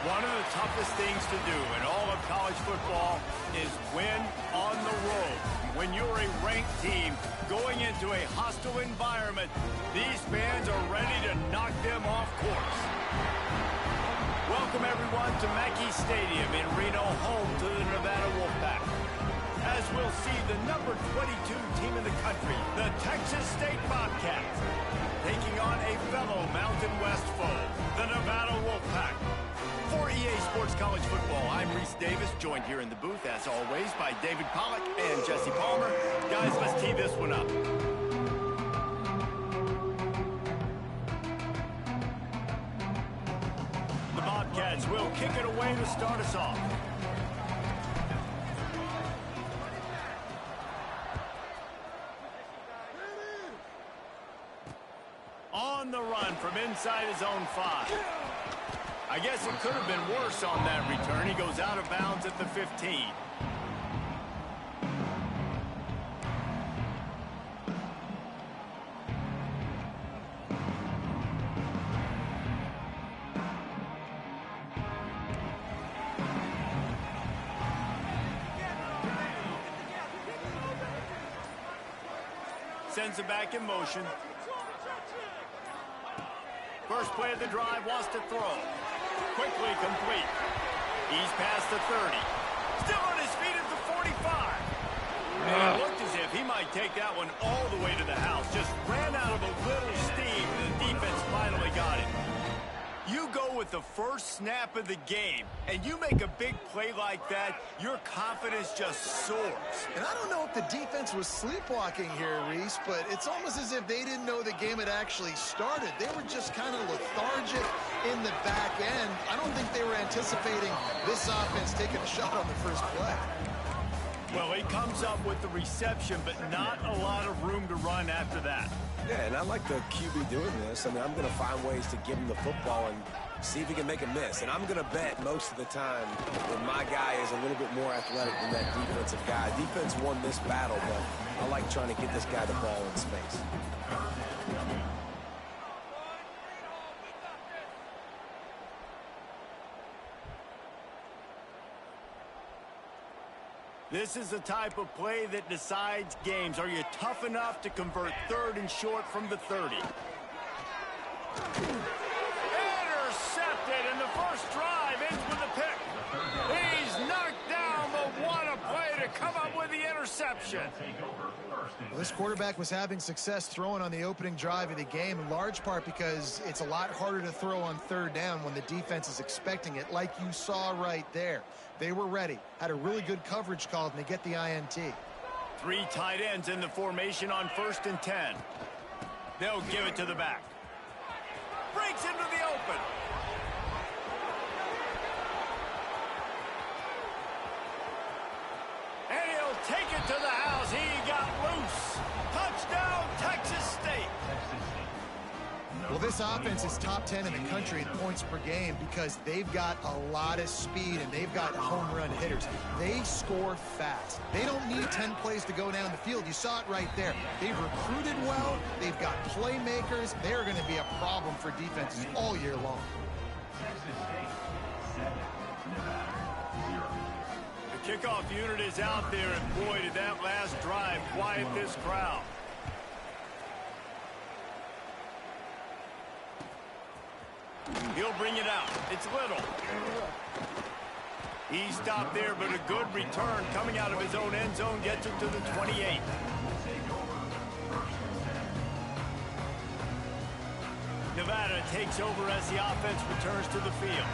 One of the toughest things to do in all of college football is win on the road. When you're a ranked team going into a hostile environment, these fans are ready to knock them off course. Welcome, everyone, to Mackey Stadium in Reno, home to the Nevada Wolfpack. As we'll see the number 22 team in the country, the Texas State Bobcats, taking on a fellow Mountain West foe, the Nevada Wolfpack. For EA Sports College Football, I'm Reese Davis, joined here in the booth, as always, by David Pollack and Jesse Palmer. Guys, let's tee this one up. The Bobcats will kick it away to start us off. On the run from inside his own 5. I guess it could have been worse on that return. He goes out of bounds at the 15. Sends it back in motion. First play of the drive, wants to throw. Quickly complete. He's past the 30. Still on his feet at the 45. And it looked as if he might take that one all the way to the house. Just ran out of a little steam, and the defense finally got it. You go with the first snap of the game, and you make a big play like that, your confidence just soars. And I don't know if the defense was sleepwalking here, Reese, but it's almost as if they didn't know the game had actually started. They were just kind of lethargic in the back end. I don't think they were anticipating this offense taking a shot on the first play. Well, he comes up with the reception, but not a lot of room to run after that. Yeah, and I like the QB doing this. I mean, I'm going to find ways to give him the football and see if he can make a miss. And I'm going to bet most of the time that my guy is a little bit more athletic than that defensive guy. Defense won this battle, but I like trying to get this guy the ball in space. This is the type of play that decides games. Are you tough enough to convert third and short from the 30? Intercepted, and the first drive ends with a pick. He's knocked down, but what a play to come up with the interception. Well, this quarterback was having success throwing on the opening drive of the game, in large part because it's a lot harder to throw on third down when the defense is expecting it, like you saw right there. They were ready, had a really good coverage call, and they get the INT. 3 tight ends in the formation on 1st and 10. They'll give it to the back. Breaks into the open. And he'll take it to the house. He got loose. Touchdown, Texas State. Well, this offense is top 10 in the country in points per game because they've got a lot of speed and they've got home run hitters. They score fast. They don't need 10 plays to go down the field. You saw it right there. They've recruited well. They've got playmakers. They're going to be a problem for defenses all year long. The kickoff unit is out there, and boy, did that last drive quiet this crowd. He'll bring it out. It's Little. He stopped there, but a good return coming out of his own end zone gets him to the 28. Nevada takes over as the offense returns to the field.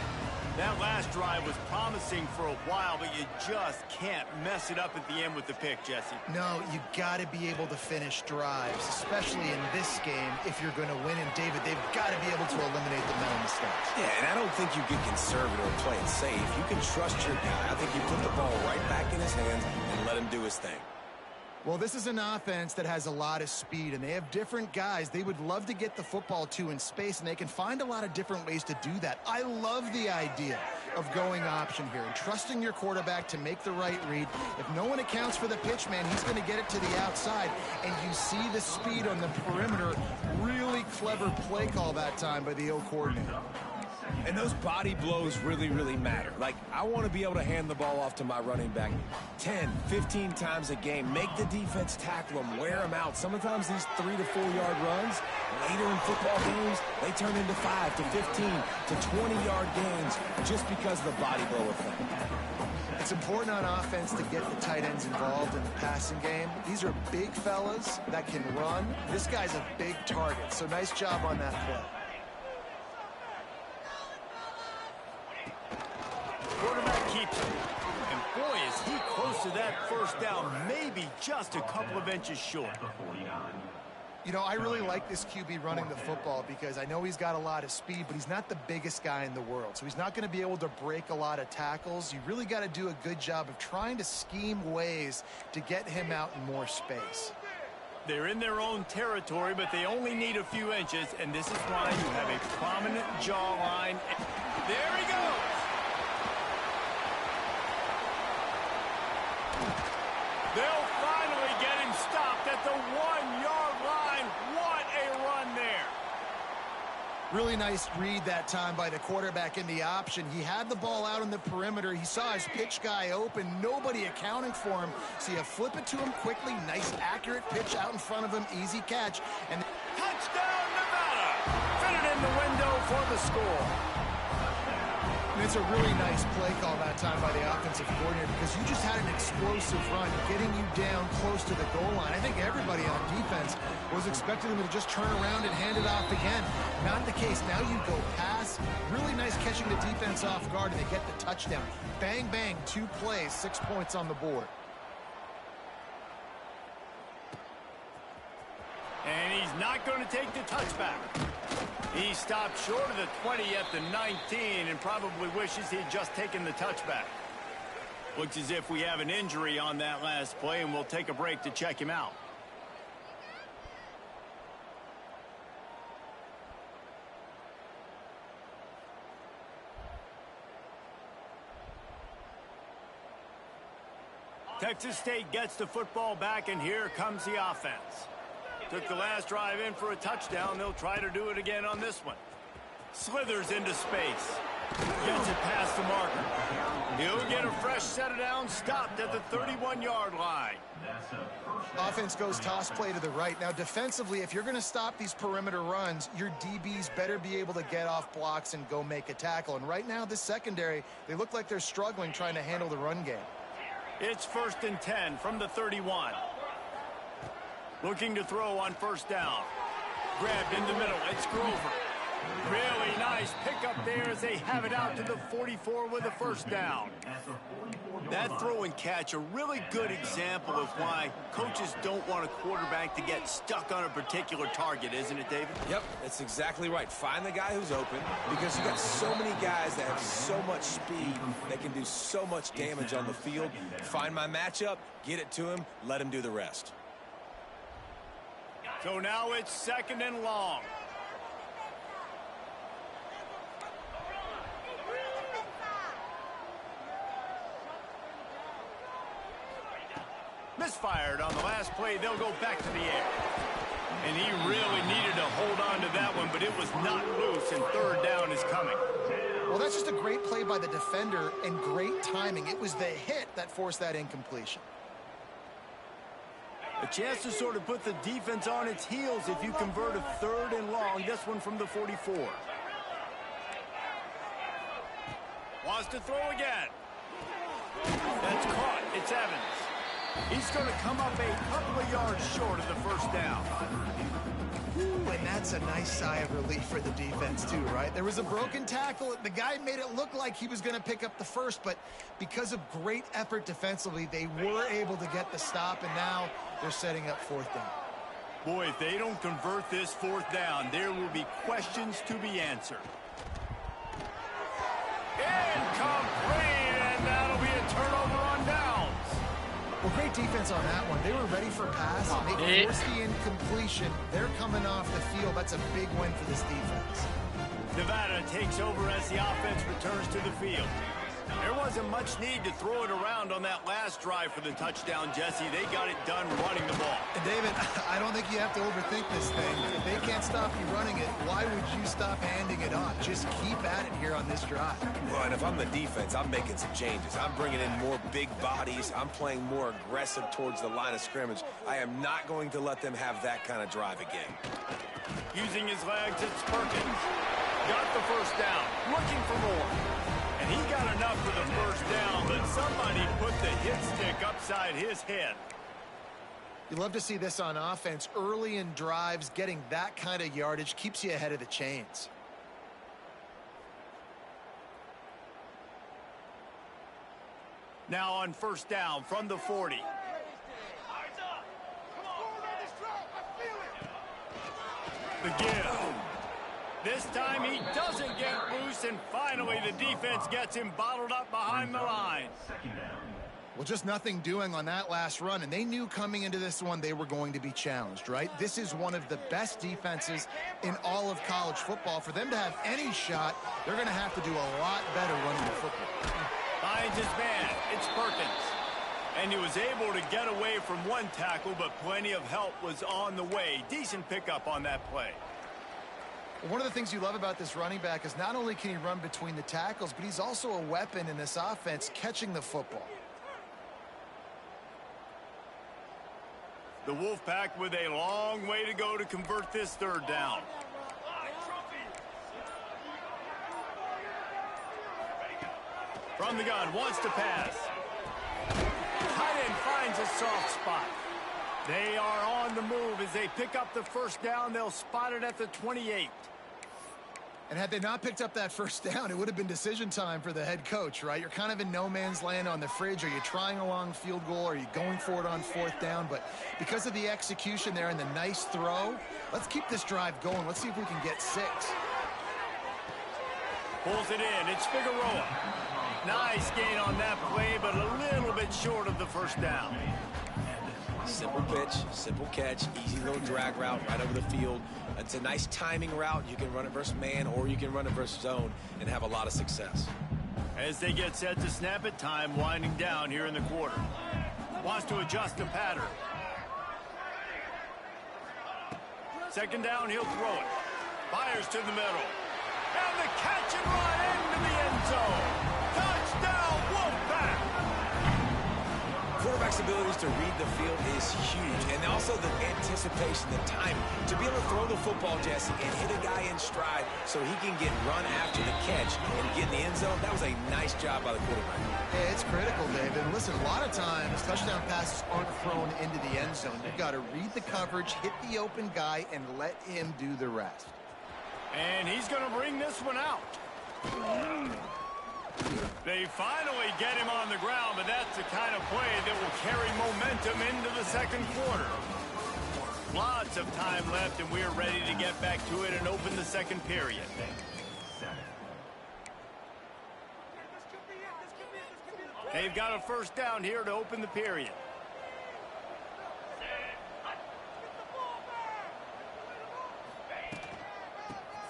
That last drive was promising for a while, but you just can't mess it up at the end with the pick, Jesse. No, you got to be able to finish drives, especially in this game if you're going to win. And, David, they've got to be able to eliminate the mental mistakes. Yeah, and I don't think you get conservative and play it safe. You can trust your guy. I think you put the ball right back in his hands and let him do his thing. Well, this is an offense that has a lot of speed, and they have different guys they would love to get the football to in space, and they can find a lot of different ways to do that. I love the idea of going option here and trusting your quarterback to make the right read. If no one accounts for the pitch, man, he's going to get it to the outside, and you see the speed on the perimeter. Really clever play call that time by the O coordinator. And those body blows really, really matter. Like, I want to be able to hand the ball off to my running back 10, 15 times a game. Make the defense tackle them, wear them out. Sometimes these 3 to 4 yard runs, later in football games, they turn into 5 to 15 to 20-yard gains just because of the body blow effect. It's important on offense to get the tight ends involved in the passing game. These are big fellas that can run. This guy's a big target, so nice job on that play. Quarterback keeps it. And boy, is he close to that first down, maybe just a couple of inches short. You know, I really like this QB running the football because I know he's got a lot of speed, but he's not the biggest guy in the world. So he's not going to be able to break a lot of tackles. You really got to do a good job of trying to scheme ways to get him out in more space. They're in their own territory, but they only need a few inches, and this is why you have a prominent jawline. There he goes. They'll finally get him stopped at the 1-yard line. What a run there. Really nice read that time by the quarterback in the option. He had the ball out on the perimeter. He saw his pitch guy open. Nobody accounting for him. So you flip it to him quickly. Nice, accurate pitch out in front of him. Easy catch. And touchdown, Nevada. Fit it in the window for the score. And it's a really nice play call that time by the offensive coordinator because you just had an explosive run getting you down close to the goal line. I think everybody on defense was expecting them to just turn around and hand it off again. Not the case. Now you go pass. Really nice catching the defense off guard, and they get the touchdown. Bang, bang, 2 plays, 6 points on the board. And he's not going to take the touchback. He stopped short of the 20 at the 19 and probably wishes he'd just taken the touchback. Looks as if we have an injury on that last play, and we'll take a break to check him out. Texas State gets the football back, and here comes the offense. Took the last drive in for a touchdown. They'll try to do it again on this one. Slithers into space. Gets it past the marker. He'll get a fresh set of downs, stopped at the 31-yard line. Offense goes toss play to the right. Now, defensively, if you're going to stop these perimeter runs, your DBs better be able to get off blocks and go make a tackle. And right now, this secondary, they look like they're struggling trying to handle the run game. It's 1st and 10 from the 31. Looking to throw on first down. Grabbed in the middle. It's Grover. Really nice pickup there as they have it out to the 44 with a first down. That throw and catch, a really good example of why coaches don't want a quarterback to get stuck on a particular target, isn't it, David? Yep, that's exactly right. Find the guy who's open because you got so many guys that have so much speed that can do so much damage on the field. Find my matchup, get it to him, let him do the rest. So now it's 2nd and long. Misfired on the last play. They'll go back to the air. And he really needed to hold on to that one, but it was not loose, and 3rd down is coming. Well, that's just a great play by the defender and great timing. It was the hit that forced that incompletion. A chance to sort of put the defense on its heels if you convert a 3rd and long. This one from the 44. Wants to throw again. That's caught. It's Evans. He's going to come up a couple of yards short of the first down. Ooh, and that's a nice sigh of relief for the defense too, right? There was a broken tackle. The guy made it look like he was going to pick up the first, but because of great effort defensively, they were able to get the stop, and now they're setting up 4th down. Boy, if they don't convert this 4th down, there will be questions to be answered. Incomplete, and that'll be a turnover on downs. Well, great defense on that one. They were ready for pass, and they forced the incompletion. They're coming off the field. That's a big win for this defense. Nevada takes over as the offense returns to the field. There wasn't much need to throw it around on that last drive for the touchdown, Jesse. They got it done running the ball. And David, I don't think you have to overthink this thing. If they can't stop you running it, why would you stop handing it off? Just keep at it here on this drive. Well, and if I'm the defense, I'm making some changes. I'm bringing in more big bodies. I'm playing more aggressive towards the line of scrimmage. I am not going to let them have that kind of drive again. Using his legs, it's Perkins. Got the first down, looking for more. And he got enough for the first down, but somebody put the hit stick upside his head. You love to see this on offense. Early in drives, getting that kind of yardage keeps you ahead of the chains. Now on first down from the 40. The give. This time he doesn't get loose, and finally the defense gets him bottled up behind the line. Well, just nothing doing on that last run, and they knew coming into this one they were going to be challenged, right? This is one of the best defenses in all of college football. For them to have any shot, they're going to have to do a lot better running the football. Finds his man. It's Perkins. And he was able to get away from one tackle, but plenty of help was on the way. Decent pickup on that play. One of the things you love about this running back is not only can he run between the tackles, but he's also a weapon in this offense catching the football. The Wolfpack with a long way to go to convert this third down. From the gun, wants to pass. Tight end finds a soft spot. They are on the move as they pick up the first down. They'll spot it at the 28. And had they not picked up that first down, it would have been decision time for the head coach, right? You're kind of in no man's land on the fridge. Are you trying a long field goal? Are you going for it on fourth down? But because of the execution there and the nice throw, let's keep this drive going. Let's see if we can get 6. Pulls it in. It's Figueroa. Nice gain on that play, but a little bit short of the first down. Simple pitch, simple catch, easy little drag route right over the field. It's a nice timing route. You can run it versus man, or you can run it versus zone and have a lot of success. As they get set to snap it, time winding down here in the quarter. Wants to adjust the pattern. Second down, he'll throw it. Fires to the middle. And the catch and run into the end zone. Touchdown, Wolfpack! Quarterback's abilities to read the field is huge, and also the anticipation, the time to be able to throw the football, Jesse, and hit a guy in stride so he can get run after the catch and get in the end zone. That was a nice job by the quarterback. Yeah, it's critical, David. And listen, a lot of times touchdown passes aren't thrown into the end zone. You've got to read the coverage, hit the open guy, and let him do the rest. And he's going to bring this one out. They finally get him on the ground, but that's the kind of play that will carry momentum into the second quarter. Lots of time left, and we're ready to get back to it and open the second period. They've got a first down here to open the period.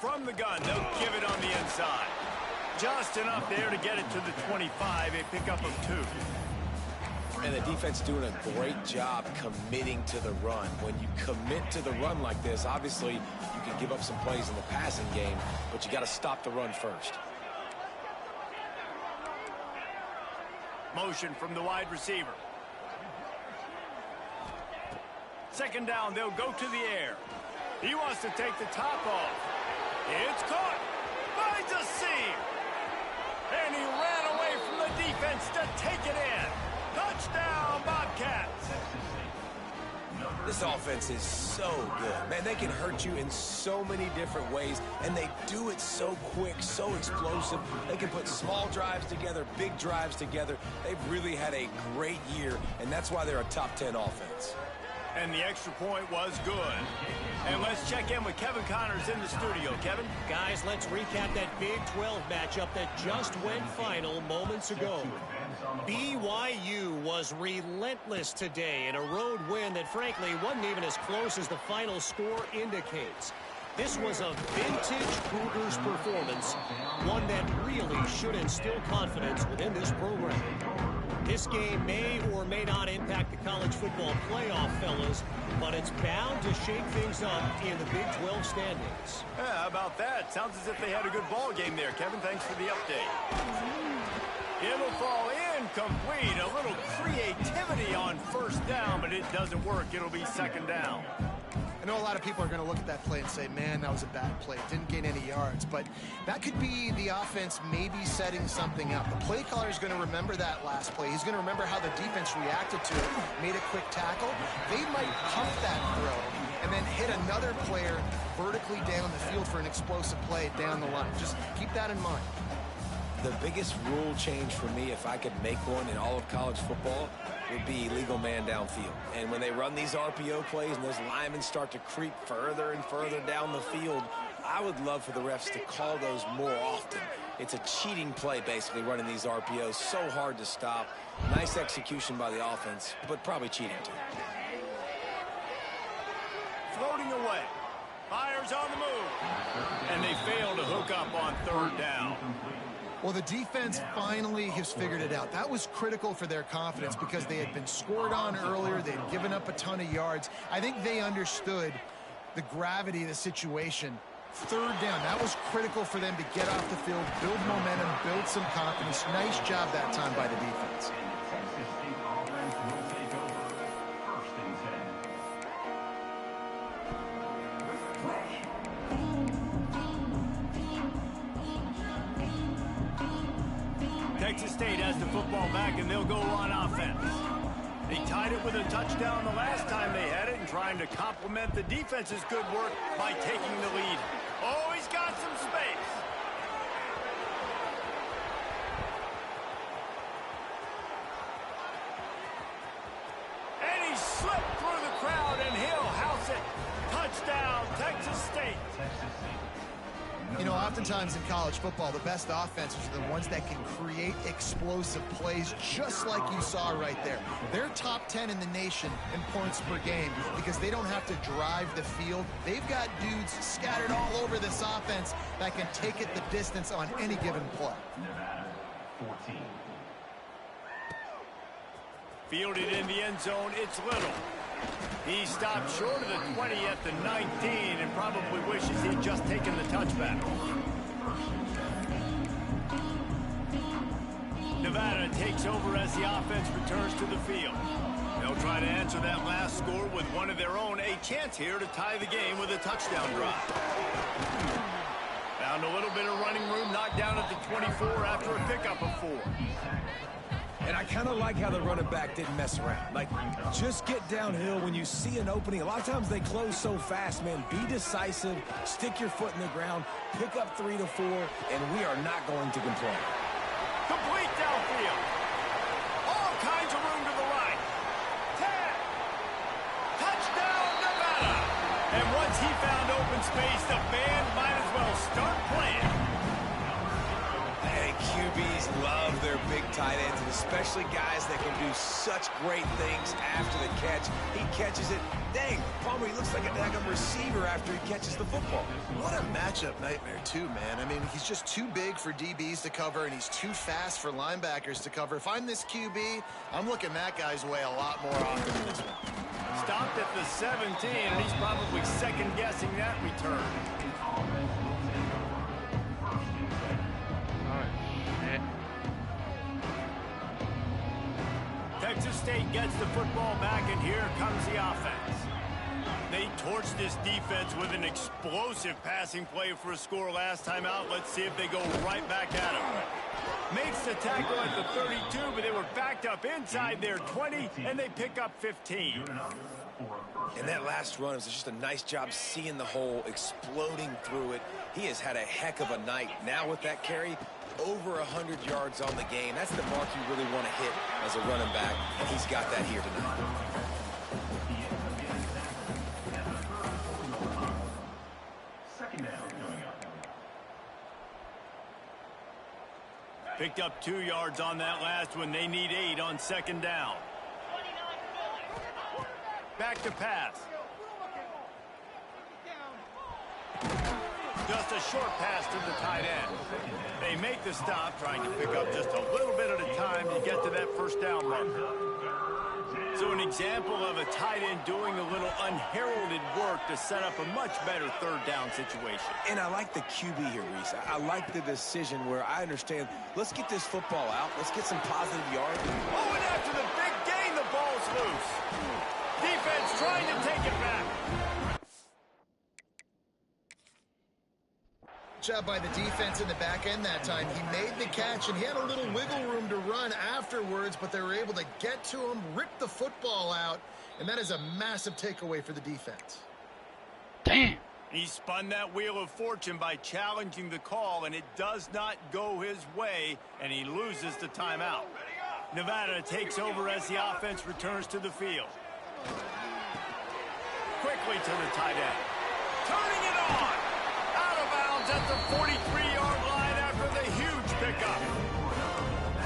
From the gun, they'll give it on the inside. Just enough there to get it to the 25, a pickup of 2. And the defense doing a great job committing to the run. When you commit to the run like this, obviously you can give up some plays in the passing game, but you got to stop the run first. Motion from the wide receiver. Second down, they'll go to the air. He wants to take the top off. It's caught. Finds a seam. And he ran away from the defense to take it in. Touchdown, Bobcats. This offense is so good. Man, they can hurt you in so many different ways, and they do it so quick, so explosive. They can put small drives together, big drives together. They've really had a great year, and that's why they're a top 10 offense. And the extra point was good. And let's check in with Kevin Connors in the studio. Kevin? Guys, let's recap that Big 12 matchup that just went final moments ago. BYU was relentless today in a road win that, frankly, wasn't even as close as the final score indicates. This was a vintage Cougars performance, one that really should instill confidence within this program. This game may or may not impact the college football playoff, fellas, but it's bound to shake things up in the Big 12 standings. Yeah, how about that? Sounds as if they had a good ball game there, Kevin. Thanks for the update. It'll fall incomplete. A little creativity on first down, but it doesn't work. It'll be second down. I know a lot of people are going to look at that play and say, man, that was a bad play. It didn't gain any yards. But that could be the offense maybe setting something up. The play caller is going to remember that last play. He's going to remember how the defense reacted to it, made a quick tackle. They might pump that throw and then hit another player vertically down the field for an explosive play down the line. Just keep that in mind. The biggest rule change for me, if I could make one in all of college football, would be illegal man downfield. And when they run these RPO plays and those linemen start to creep further and further down the field, I would love for the refs to call those more often. It's a cheating play, basically, running these RPOs. So hard to stop. Nice execution by the offense, but probably cheating too. Floating away. Fires on the move. And they fail to hook up on third down. Well, the defense finally has figured it out. That was critical for their confidence because they had been scored on earlier. They had given up a ton of yards. I think they understood the gravity of the situation. Third down, that was critical for them to get off the field, build momentum, build some confidence. Nice job that time by the defense. Texas State has the football back, and they'll go on offense. They tied it with a touchdown the last time they had it and trying to complement the defense's good work by taking the lead. Oh, he's got some space. And he slipped through the crowd, and he'll house it. Touchdown, Texas State. You know, oftentimes in college football, the best offenses are the ones that can create explosive plays, just like you saw right there. They're top 10 in the nation in points per game because they don't have to drive the field. They've got dudes scattered all over this offense that can take it the distance on any given play. Nevada, 14. Fielded in the end zone, it's Little. He stopped short of the 20 at the 19 and probably wishes he'd just taken the touchback. Nevada takes over as the offense returns to the field. They'll try to answer that last score with one of their own. A chance here to tie the game with a touchdown drive. Found a little bit of running room, knocked down at the 24 after a pickup of 4. And I kind of like how the running back didn't mess around. Like, just get downhill when you see an opening. A lot of times they close so fast, man. Be decisive, stick your foot in the ground, pick up 3 to 4, and we are not going to complain. Complete downfield. All kinds of room to the right. 10. Touchdown, Nevada. And once he found open space, the band might as well start playing. Hey, QBs love their big tight ends, and especially guys that can do such great things after the catch. He catches it. Dang, Palmer, he looks like a daggum receiver after he catches the football. What a matchup nightmare, too, man. I mean, he's just too big for DBs to cover, and he's too fast for linebackers to cover. If I'm this QB, I'm looking that guy's way a lot more often than this one. Stopped at the 17, and he's probably second-guessing that return. Texas State gets the football back, and here comes the offense. They torched this defense with an explosive passing play for a score last time out. Let's see if they go right back at him. Makes the tackle at the 32, but they were backed up inside their 20, and they pick up 15. And that last run was just a nice job seeing the hole, exploding through it. He has had a heck of a night. Now with that carry, over 100 yards on the game. That's the mark you really want to hit as a running back, and he's got that here tonight. Picked up 2 yards on that last one. They need 8 on second down. Back to pass. Just a short pass to the tight end. They make the stop, trying to pick up just a little bit at a time to get to that first down marker. So an example of a tight end doing a little unheralded work to set up a much better third down situation. And I like the QB here, Reese. I like the decision where I understand, let's get this football out. Let's get some positive yards. Oh, and after the big gain, the ball's loose. Defense trying to take it back. Job by the defense in the back end that time. He made the catch, and he had a little wiggle room to run afterwards, but they were able to get to him, rip the football out, and that is a massive takeaway for the defense. Damn. He spun that wheel of fortune by challenging the call, and it does not go his way, and he loses the timeout. Nevada takes over as the offense returns to the field. Quickly to the tight end. Turning it on. Out of bounds at the 43-yard line after the huge pickup.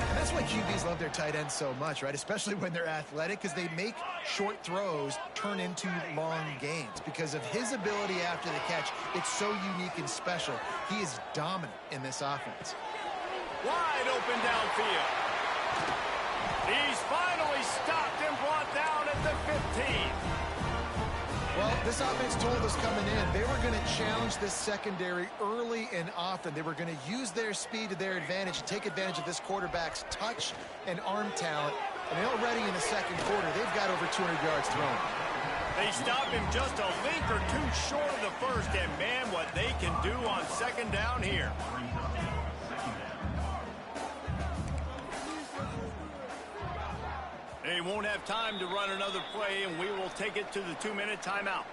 And that's why QBs love their tight ends so much, right? Especially when they're athletic, because they make short throws turn into long gains. Because of his ability after the catch, it's so unique and special. He is dominant in this offense. Wide open downfield. He's finally stopped and brought down at the 15. Well, this offense told us coming in they were going to challenge this secondary early and often. They were going to use their speed to their advantage and take advantage of this quarterback's touch and arm talent. And already in the second quarter, they've got over 200 yards thrown. They stop him just a link or two short of the first, and man, what they can do on second down here. They won't have time to run another play, and we will take it to the 2-minute timeout.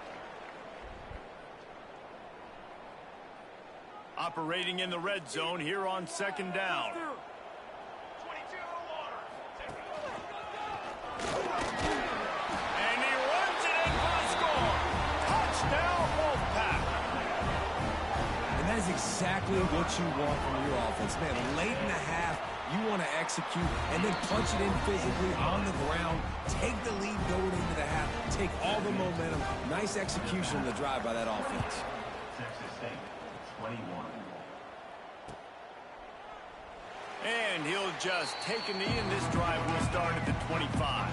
Operating in the red zone here on second down. And he runs it in for the score. Touchdown, Wolfpack. And that is exactly what you want from your offense. Man, late in the half, you want to execute and then punch it in physically on the ground. Take the lead going into the half. Take all the momentum. Nice execution on the drive by that offense. Texas State, 21. And he'll just take a knee, and this drive will start at the 25.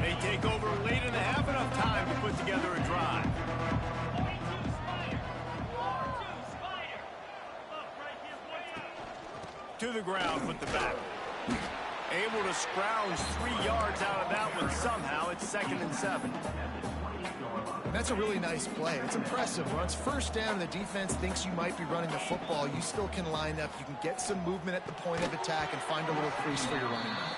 They take over late in the half, enough time to put together a drive. To the ground with the back. Able to scrounge 3 yards out of that one somehow. It's 2nd and 7. That's a really nice play. It's impressive. Once first down, the defense thinks you might be running the football. You still can line up. You can get some movement at the point of attack and find a little crease for your running back.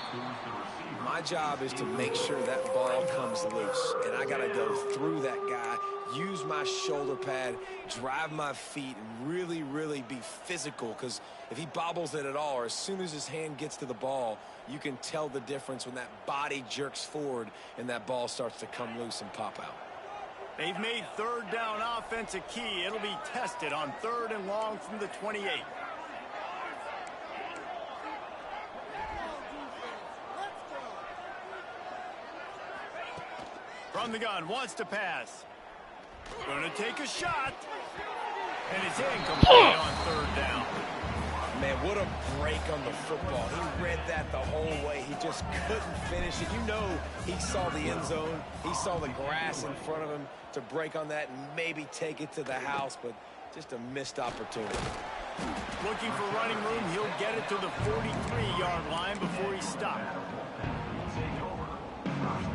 My job is to make sure that ball comes loose, and I got to go through that guy, use my shoulder pad, drive my feet, and really, really be physical, because if he bobbles it at all, or as soon as his hand gets to the ball, you can tell the difference when that body jerks forward and that ball starts to come loose and pop out. They've made third down offense a key. It'll be tested on 3rd and long from the 28. From the gun, wants to pass. Going to take a shot. And it's incomplete on 3rd down. Man, what a break on the football. He read that the whole way. He just couldn't finish it. You know he saw the end zone. He saw the grass in front of him to break on that and maybe take it to the house, but just a missed opportunity. Looking for running room. He'll get it to the 43-yard line before he stopped.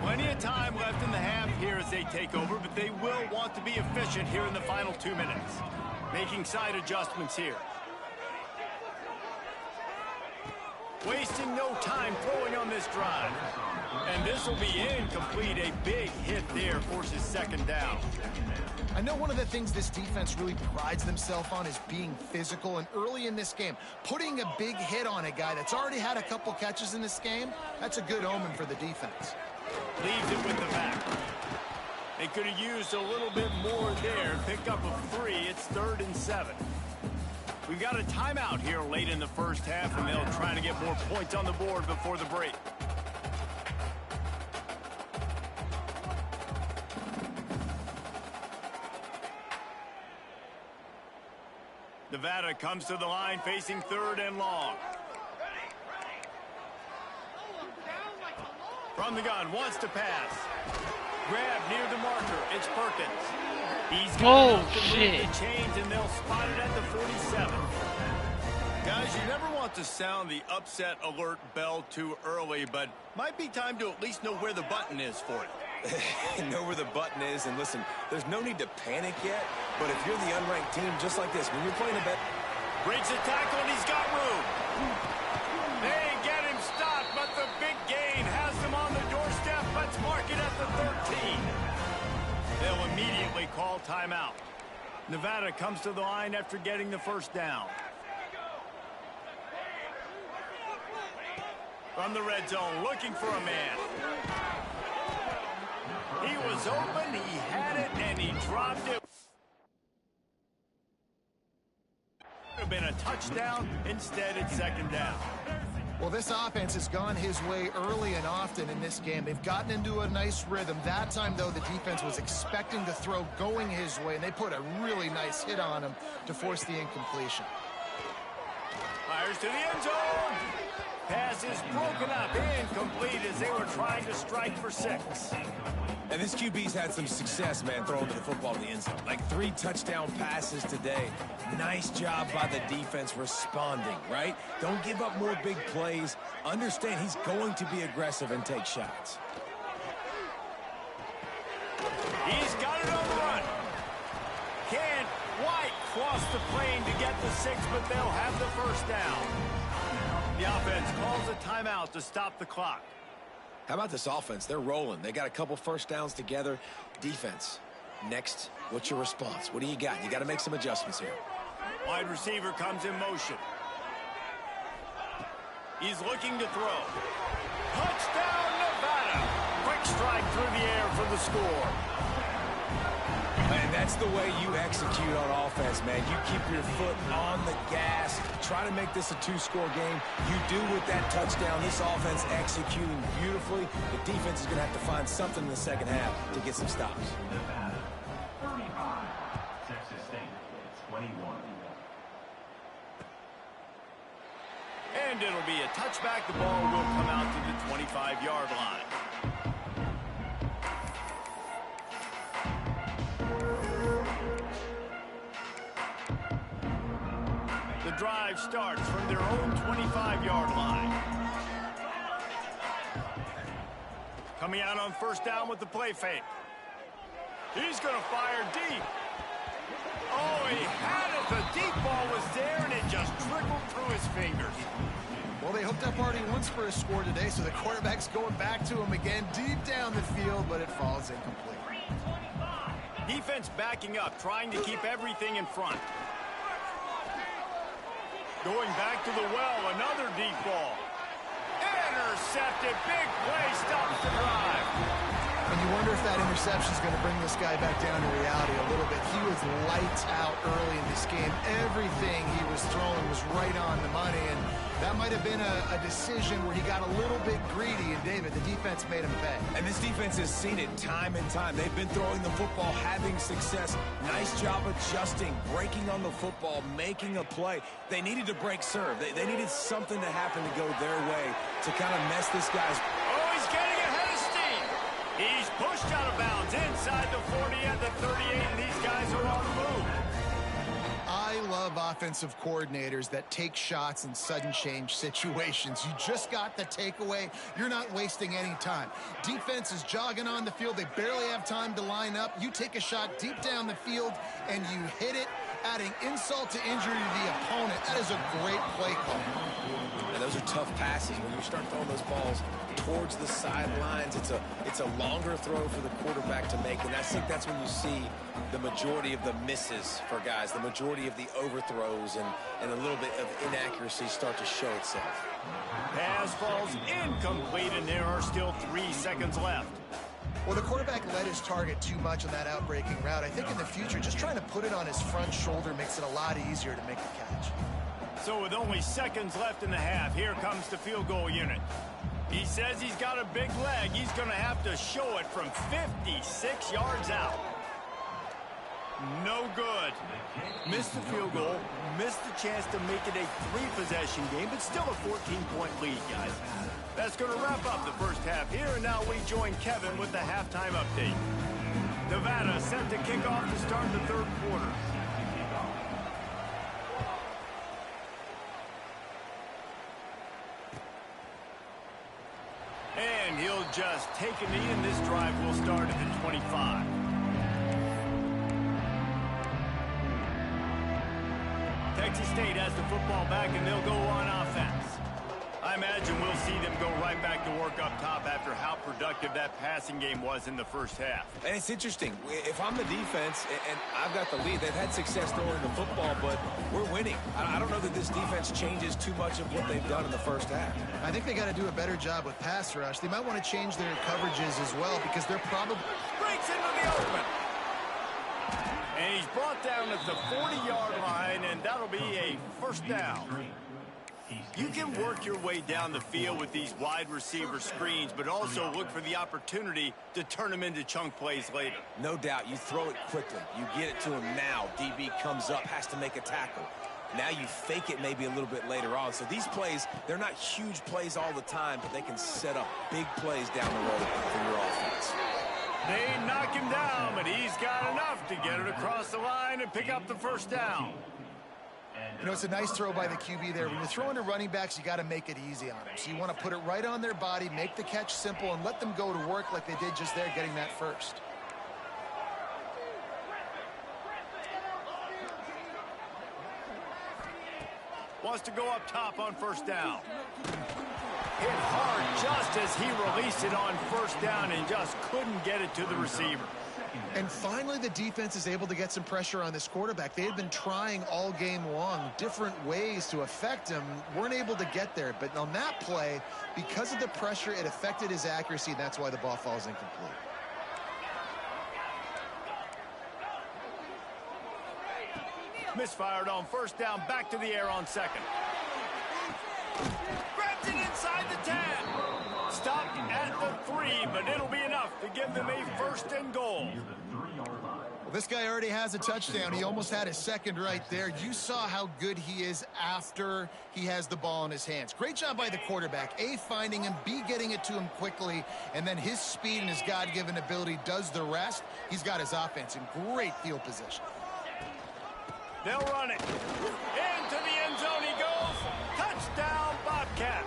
Plenty of time left in the half here as they take over, but they will want to be efficient here in the final 2 minutes. Making side adjustments here. Wasting no time throwing on this drive. And this will be incomplete. A big hit there forces 2nd down. I know one of the things this defense really prides themselves on is being physical, and early in this game, putting a big hit on a guy that's already had a couple catches in this game, that's a good omen for the defense. Leaves it with the back. They could have used a little bit more there. Pick up a 3. It's 3rd and 7. We've got a timeout here late in the first half, and they'll try to get more points on the board before the break. Nevada comes to the line facing 3rd and long. From the gun, wants to pass. Grab near the marker. It's Perkins. He's got enough to move the chains, and they'll spot it at the 47. Guys, you never want to sound the upset alert bell too early, but might be time to at least know where the button is for it. Know where the button is, and listen, there's no need to panic yet, but if you're the unranked team, just like this, when you're playing a bet... Breaks the tackle, and he's got room. They get him stopped, but the big gain has him on the doorstep. Let's mark it at the 13. They'll immediately call timeout. Nevada comes to the line after getting the 1st down. From the red zone, looking for a man. He was open, he had it, and he dropped it. Would have been a touchdown. Instead, it's 2nd down. Well, this offense has gone his way early and often in this game. They've gotten into a nice rhythm. That time, though, the defense was expecting the throw going his way, and they put a really nice hit on him to force the incompletion. Fires to the end zone. Pass is broken up, incomplete as they were trying to strike for 6. And this QB's had some success, man, throwing to the football in the end zone. Like 3 touchdown passes today. Nice job by the defense responding, right? Don't give up more big plays. Understand he's going to be aggressive and take shots. He's got it on the run. Can't quite cross the plane to get the 6, but they'll have the 1st down. The offense calls a timeout to stop the clock. How about this offense? They're rolling. They got a couple 1st downs together. Defense. Next, what's your response? What do you got? You got to make some adjustments here. Wide receiver comes in motion. He's looking to throw. Touchdown, Nevada. Quick strike through the air for the score. Man, that's the way you execute on offense, man. You keep your foot on the gas. Try to make this a 2-score game. You do with that touchdown. This offense executing beautifully. The defense is going to have to find something in the 2nd half to get some stops. Nevada, 35. Texas State, 21. And it'll be a touchback. The ball will come out to the 25-yard line. The drive starts from their own 25-yard line. Coming out on 1st down with the play fake. He's going to fire deep. Oh, he had it. The deep ball was there, and it just trickled through his fingers. Well, they hooked up already once for a score today, so the quarterback's going back to him again deep down the field, but it falls incomplete. Defense backing up, trying to keep everything in front. Going back to the well, another deep ball. Intercepted, big play, stops the drive. And you wonder if that interception is going to bring this guy back down to reality a little bit. He was lights out early in this game. Everything he was throwing was right on the money, and that might have been a decision where he got a little bit greedy, and David, the defense made him pay. And this defense has seen it time and time. They've been throwing the football, having success. Nice job adjusting, breaking on the football, making a play. They needed to break serve. They needed something to happen to go their way to kind of mess this guy's... Oh, he's getting ahead of steam. He's pushed out of bounds inside the 40 and the 38, and these guys are on the move. I love offensive coordinators that take shots in sudden change situations. You just got the takeaway. You're not wasting any time. Defense is jogging on the field. They barely have time to line up. You take a shot deep down the field, and you hit it, adding insult to injury to the opponent. That is a great play call. And those are tough passes. When you start throwing those balls towards the sidelines, it's a longer throw for the quarterback to make, and I think that's when you see the majority of the misses for guys, the majority of the overthrows and a little bit of inaccuracy start to show itself. Pass falls incomplete, and there are still 3 seconds left. Well, the quarterback led his target too much on that outbreaking route. I think in the future, just trying to put it on his front shoulder makes it a lot easier to make the catch. So with only seconds left in the half, here comes the field goal unit. He says he's got a big leg. He's going to have to show it from 56 yards out. No good. Missed the field goal, missed the chance to make it a 3-possession game, but still a 14-point lead, guys. That's going to wrap up the first half here, and now we join Kevin with the halftime update. Nevada set to kick off to start the third quarter. And he'll just take a knee, and this drive will start at the 25. Texas State has the football back, and they'll go on offense. I imagine we'll see them go right back to work up top after how productive that passing game was in the first half. And it's interesting. If I'm the defense and I've got the lead, they've had success throwing the football, but we're winning. I don't know that this defense changes too much of what they've done in the first half. I think they got to do a better job with pass rush. They might want to change their coverages as well because they're probably... Breaks into the open. And he's brought down at the 40-yard line, and that'll be a first down. You can work your way down the field with these wide receiver screens, but also look for the opportunity to turn them into chunk plays later. No doubt. You throw it quickly. You get it to him now. DB comes up, has to make a tackle. Now you fake it maybe a little bit later on. So these plays, they're not huge plays all the time, but they can set up big plays down the road for your offense. They knock him down, but he's got enough to get it across the line and pick up the first down. You know, it's a nice throw by the QB there. When you're throwing to running backs, you got to make it easy on them. So you want to put it right on their body, make the catch simple, and let them go to work like they did just there, getting that first. Wants to go up top on first down. Hit hard just as he released it on first down and just couldn't get it to the receiver. And finally, the defense is able to get some pressure on this quarterback. They had been trying all game long different ways to affect him, weren't able to get there. But on that play, because of the pressure, it affected his accuracy, and that's why the ball falls incomplete. Misfired on first down, back to the air on second. Grabs it inside the 10. Stopped at the 3, but it'll be enough to give them a first and goal. Well, this guy already has a touchdown. He almost had his second right there. You saw how good he is after he has the ball in his hands. Great job by the quarterback. A, finding him, B, getting it to him quickly, and then his speed and his God-given ability does the rest. He's got his offense in great field position. They'll run it. Into the end zone he goes. Touchdown, Bobcats.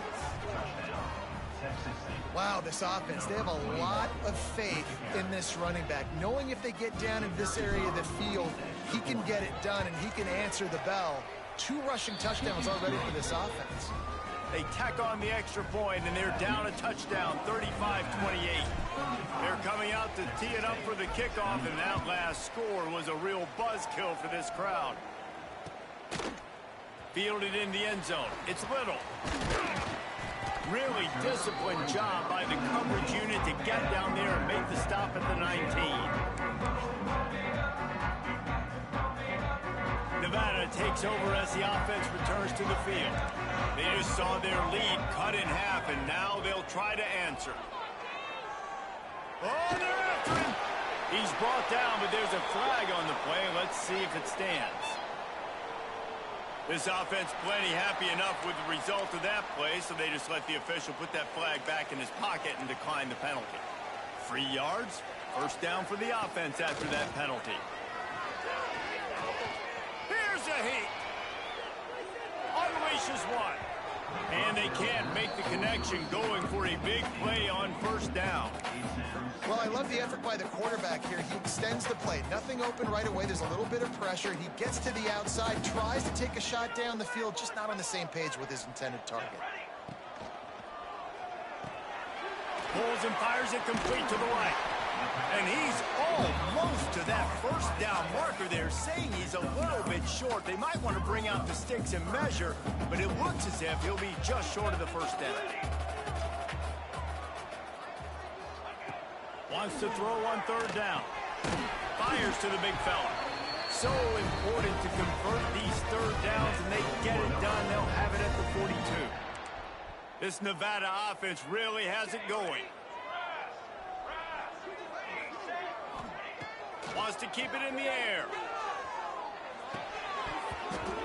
Wow, this offense, they have a lot of faith in this running back, knowing if they get down in this area of the field, he can get it done and he can answer the bell. 2 rushing touchdowns already for this offense. They tack on the extra point, and they're down a touchdown, 35-28. They're coming out to tee it up for the kickoff, and that last score was a real buzzkill for this crowd. Fielded in the end zone. It's Little. Really disciplined job by the coverage unit to get down there and make the stop at the 19. Nevada takes over as the offense returns to the field. They just saw their lead cut in half, and now they'll try to answer. Oh, they're after him! He's brought down, but there's a flag on the play. Let's see if it stands. This offense plenty happy enough with the result of that play, so they just let the official put that flag back in his pocket and decline the penalty. 3 yards, first down for the offense after that penalty. Here's a heat. Unleashes one. And they can't make the connection, going for a big play on first down. Well, I love the effort by the quarterback here. He extends the play. Nothing open right away. There's a little bit of pressure. He gets to the outside, tries to take a shot down the field, just not on the same page with his intended target. Pulls and fires it complete to the right. And he's almost to that first down marker there, saying he's a little bit short. They might want to bring out the sticks and measure, but it looks as if he'll be just short of the first down. Wants to throw on third down. Fires to the big fella. So important to convert these third downs, and they get it done. They'll have it at the 42. This Nevada offense really has it going. Wants to keep it in the air.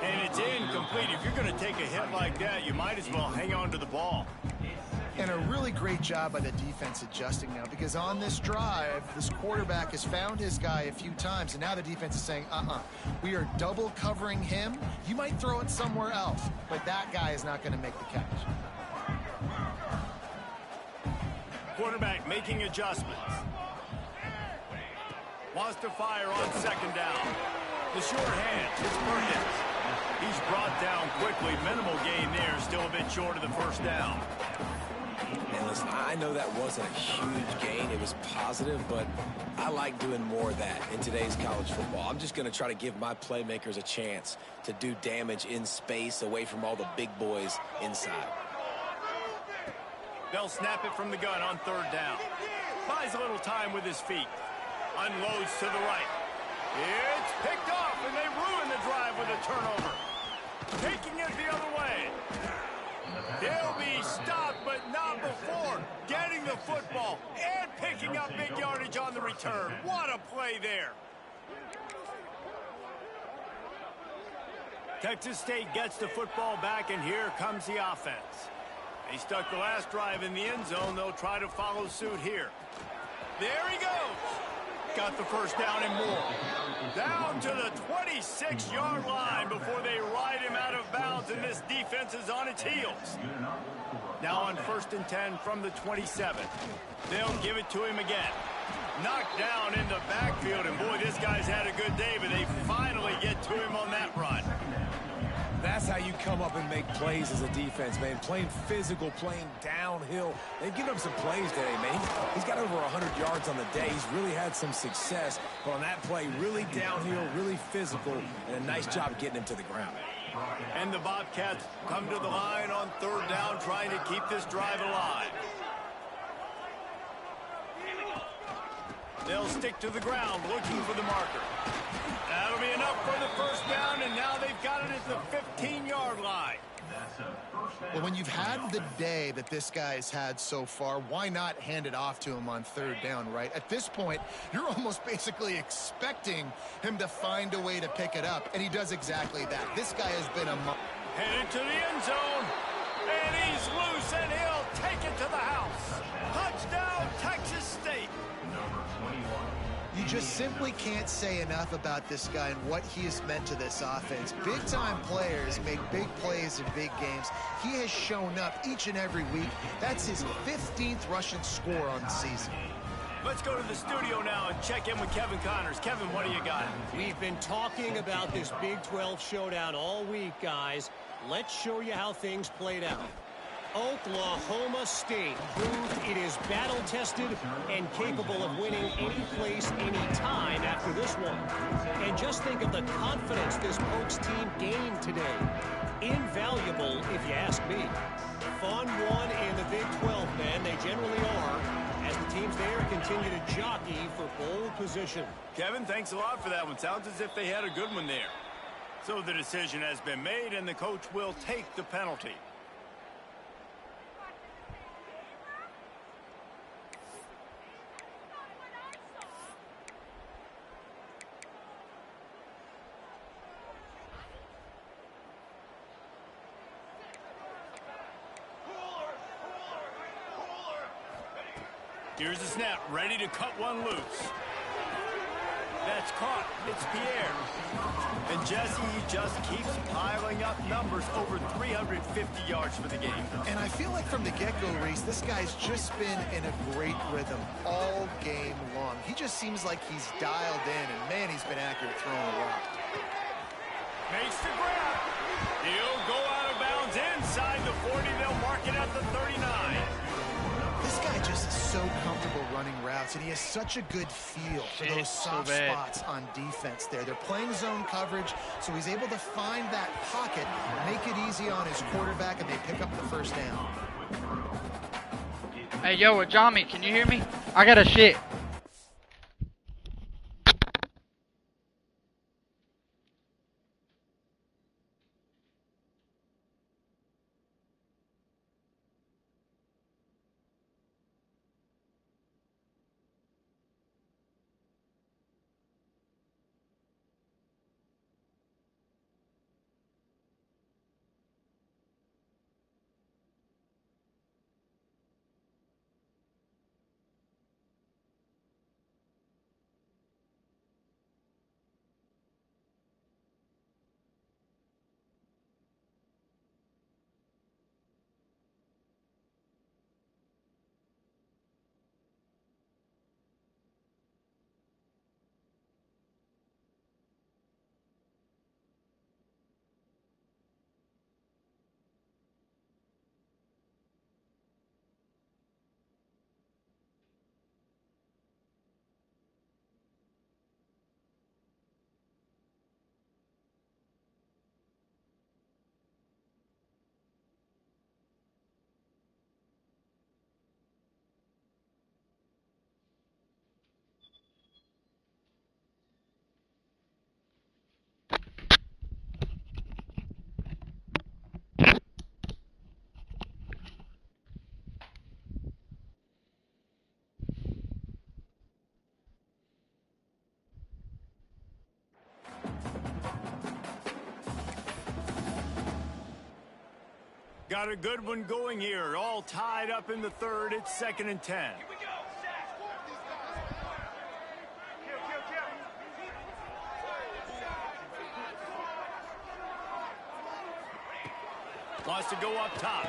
And it's incomplete. If you're going to take a hit like that, you might as well hang on to the ball. And a really great job by the defense adjusting now, because on this drive, this quarterback has found his guy a few times, and now the defense is saying, we are double covering him. You might throw it somewhere else, but that guy is not going to make the catch. Quarterback making adjustments. Wants to fire on second down. The short hand is Perkins. He's brought down quickly. Minimal gain there, still a bit short of the first down. And listen, I know that wasn't a huge gain. It was positive, but I like doing more of that in today's college football. I'm just going to try to give my playmakers a chance to do damage in space away from all the big boys inside. They'll snap it from the gun on third down. Buys a little time with his feet. Unloads to the right. It's picked off, and they ruin the drive with a turnover. Taking it the other way. They'll be stopped, but not before getting the football and picking up big yardage on the return. What a play there. Texas State gets the football back, and here comes the offense. They stuck the last drive in the end zone. They'll try to follow suit here. There he goes. Got the first down and more. Down to the 26-yard line before they ride him out of bounds, and this defense is on its heels. Now on 1st and 10 from the 27. They'll give it to him again. Knocked down in the backfield, and boy, this guy's had a good day, but they finally get to him on that run. That's how you come up and make plays as a defense, man. Playing physical, playing downhill. They've given him some plays today, man. He's got over 100 yards on the day. He's really had some success. But on that play, really downhill, really physical, and a nice job getting him to the ground. And the Bobcats come to the line on third down, trying to keep this drive alive. They'll stick to the ground, looking for the marker. That'll be enough for the first down, and now they've got it at the 15-yard line. Well, when you've had the day that this guy's had so far, why not hand it off to him on third down, right? At this point, you're almost basically expecting him to find a way to pick it up, and he does exactly that. This guy has been headed to the end zone, and he's loose, and he'll take it to the house. Touchdown, Texas State. You just simply can't say enough about this guy and what he has meant to this offense. Big-time players make big plays in big games. He has shown up each and every week. That's his 15th rushing score on the season. Let's go to the studio now and check in with Kevin Connors. Kevin, what do you got? We've been talking about this Big 12 showdown all week, guys. Let's show you how things played out. Oklahoma State proved it is battle-tested and capable of winning any place, any time after this one. And just think of the confidence this Pokes team gained today. Invaluable, if you ask me. Fun one in the Big 12, man. They generally are, as the teams there continue to jockey for pole position. Kevin, thanks a lot for that one. Sounds as if they had a good one there. So the decision has been made, and the coach will take the penalty. Here's the snap, ready to cut one loose. That's caught. It's Pierre. And Jesse, he just keeps piling up numbers, over 350 yards for the game. And I feel like from the get-go, Reese, this guy's just been in a great rhythm all game long. He just seems like he's dialed in, and man, he's been accurate throwing the rock. Makes the grab. He'll go out of bounds inside the 40. They'll mark it at the 39. This guy just is so comfortable running routes, and he has such a good feel for those soft spots on defense there. They're playing zone coverage, so he's able to find that pocket, make it easy on his quarterback, and they pick up the first down. Hey, yo, Ajami, can you hear me? I got a shit. Got a good one going here. All tied up in the third. It's 2nd and 10. Wants to go up top.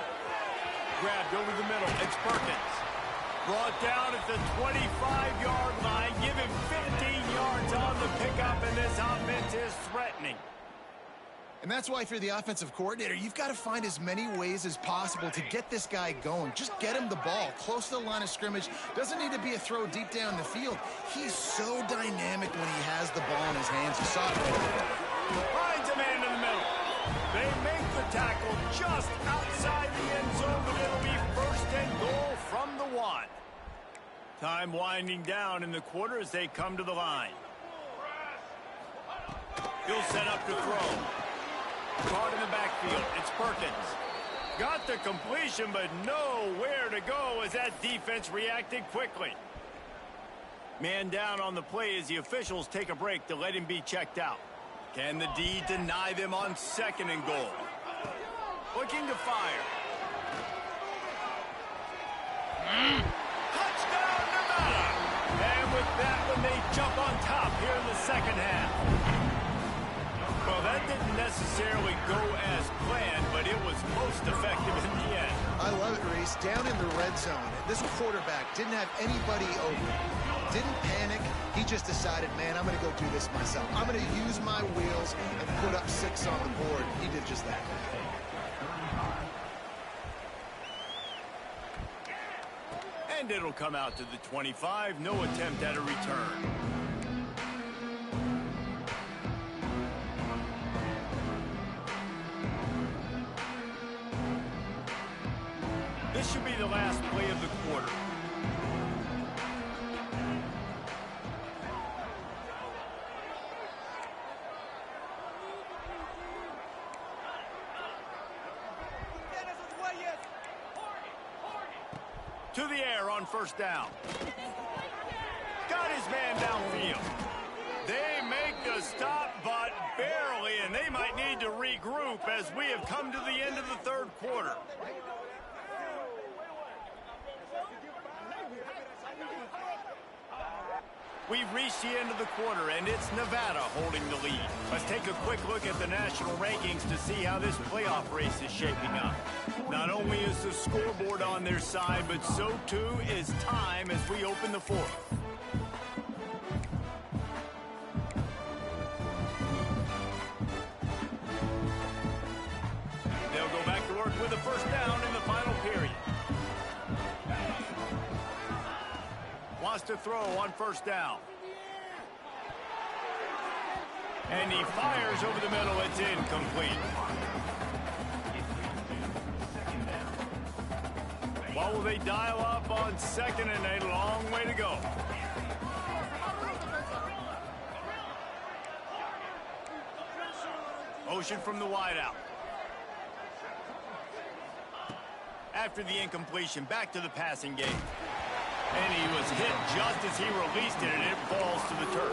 Grabbed over the middle. It's Perkins. Brought down at the 25-yard line. Give him 15 yards on the pickup, and this offense is threatening. And that's why if you're the offensive coordinator, you've got to find as many ways as possible to get this guy going. Just get him the ball close to the line of scrimmage. Doesn't need to be a throw deep down the field. He's so dynamic when he has the ball in his hands. You saw it right there. Finds a man in the middle. They make the tackle just outside the end zone, but it'll be 1st and goal from the 1. Time winding down in the quarter as they come to the line. He'll set up to throw. Caught in the backfield. It's Perkins. Got the completion, but nowhere to go as that defense reacted quickly. Man down on the play as the officials take a break to let him be checked out. Can the D deny them on 2nd and goal? Looking to fire. Touchdown, Nevada! And with that one, they jump on top here in the 2nd half. Well, that didn't necessarily go as planned, but it was most effective in the end. I love it, Reese. Down in the red zone, this quarterback didn't have anybody open. Didn't panic. He just decided, man, I'm going to go do this myself. I'm going to use my wheels and put up 6 on the board. He did just that. And it'll come out to the 25. No attempt at a return. This should be the last play of the quarter. To the air on 1st down. Got his man downfield. They make the stop, but barely, and they might need to regroup as we have come to the end of the 3rd quarter. We've reached the end of the quarter, and it's Nevada holding the lead. Let's take a quick look at the national rankings to see how this playoff race is shaping up. Not only is the scoreboard on their side, but so too is time as we open the 4th. They'll go back to work with a 1st down in the final period. Wants to throw on 1st down. And he fires over the middle. It's incomplete. What will they dial up on 2nd and a long way to go? Motion from the wideout. After the incompletion, back to the passing game. And he was hit just as he released it, and it falls to the turf.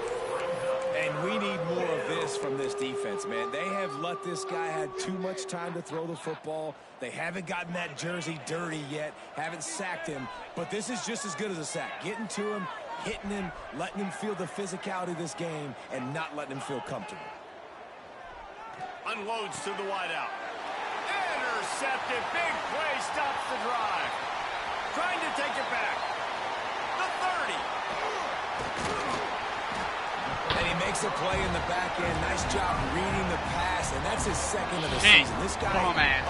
And we need more of this from this defense, man. They have let this guy have too much time to throw the football. They haven't gotten that jersey dirty yet, haven't sacked him, but this is just as good as a sack. Getting to him, hitting him, letting him feel the physicality of this game, and not letting him feel comfortable. Unloads to the wideout. Intercepted. Big play stops the drive. Trying to take it back. The 30. And he makes a play in the back end. Nice job reading the pass, and that's his 2nd of the season. This guy,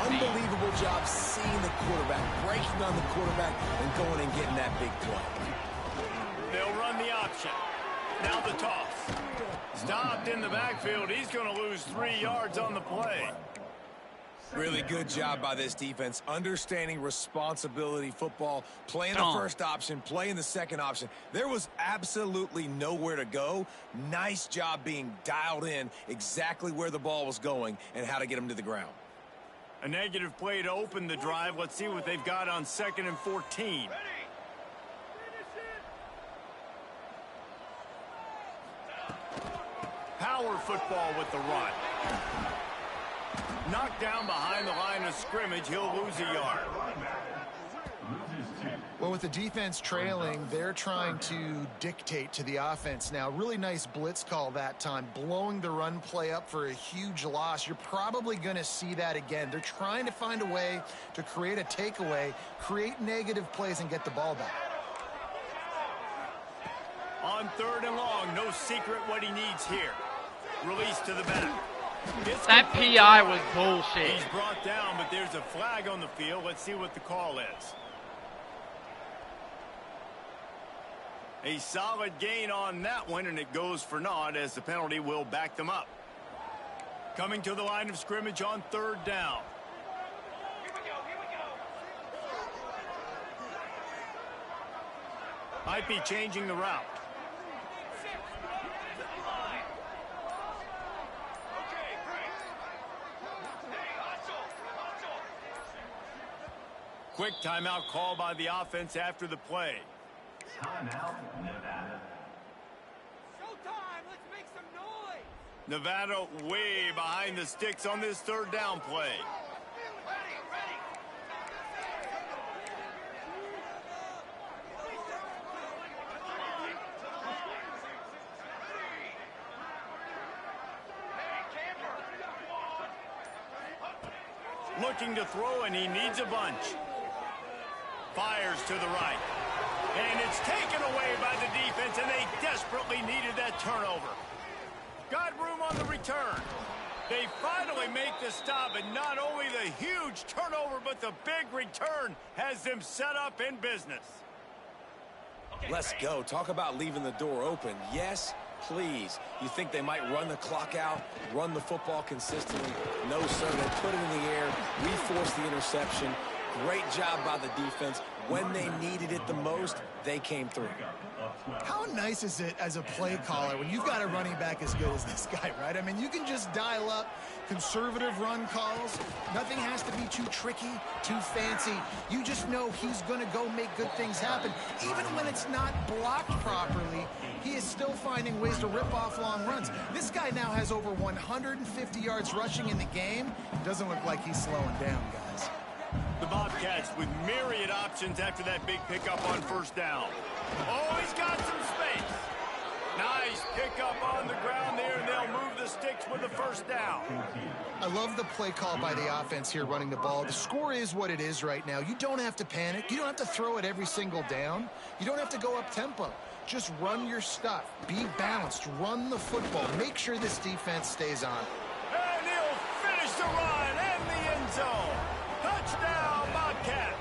unbelievable job seeing the quarterback, breaking on the quarterback, and going and getting that big play. They'll run the option. Now the toss. Stopped in the backfield. He's going to lose 3 yards on the play. Really good job by this defense, understanding responsibility football, playing the 1st option, playing the 2nd option. There was absolutely nowhere to go. Nice job being dialed in exactly where the ball was going and how to get him to the ground. A negative play to open the drive. Let's see what they've got on 2nd and 14. Power football with the run. Knocked down behind the line of scrimmage, he'll lose a yard. Well, with the defense trailing, they're trying to dictate to the offense now. Really nice blitz call that time, blowing the run play up for a huge loss. You're probably going to see that again. They're trying to find a way to create a takeaway, create negative plays, and get the ball back. On 3rd and long, no secret what he needs here. Release to the back. That PI was bullshit. He's brought down, but there's a flag on the field. Let's see what the call is. A solid gain on that one, and it goes for naught as the penalty will back them up. Coming to the line of scrimmage on 3rd down. Might be changing the route. Quick timeout call by the offense after the play. Timeout, Nevada. Showtime! Let's make some noise! Nevada way behind the sticks on this 3rd down play. Looking to throw, and he needs a bunch. Fires to the right. And it's taken away by the defense, and they desperately needed that turnover. Got room on the return. They finally make the stop, and not only the huge turnover, but the big return has them set up in business. Let's go. Talk about leaving the door open. Yes, please. You think they might run the clock out, run the football consistently? No, sir. They put it in the air. We forced the interception. Great job by the defense. When they needed it the most, they came through. How nice is it as a play caller when you've got a running back as good as this guy, right? I mean, you can just dial up conservative run calls. Nothing has to be too tricky, too fancy. You just know he's going to go make good things happen. Even when it's not blocked properly, he is still finding ways to rip off long runs. This guy now has over 150 yards rushing in the game. Doesn't look like he's slowing down, guys. The Bobcats with myriad options after that big pickup on 1st down. Oh, he's got some space. Nice pickup on the ground there, and they'll move the sticks with the 1st down. I love the play call by the offense here running the ball. The score is what it is right now. You don't have to panic. You don't have to throw it every single down. You don't have to go up tempo. Just run your stuff. Be balanced. Run the football. Make sure this defense stays on. And he'll finish the run in the end zone. Touchdown, Bobcats.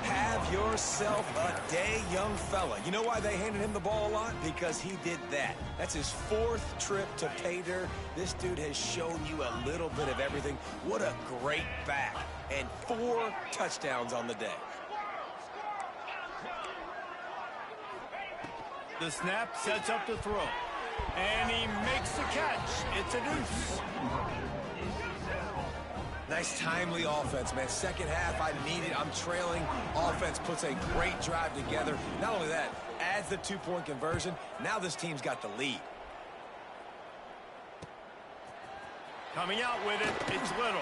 Have yourself a day, young fella. You know why they handed him the ball a lot? Because he did that. That's his 4th trip to pay dirt. This dude has shown you a little bit of everything. What a great back. And 4 touchdowns on the day. The snap sets up the throw. And he makes the catch. It's a deuce. Nice timely offense, man. Second half, I need it. I'm trailing. Offense puts a great drive together. Not only that, adds the 2-point conversion. Now this team's got the lead. Coming out with it, it's Little.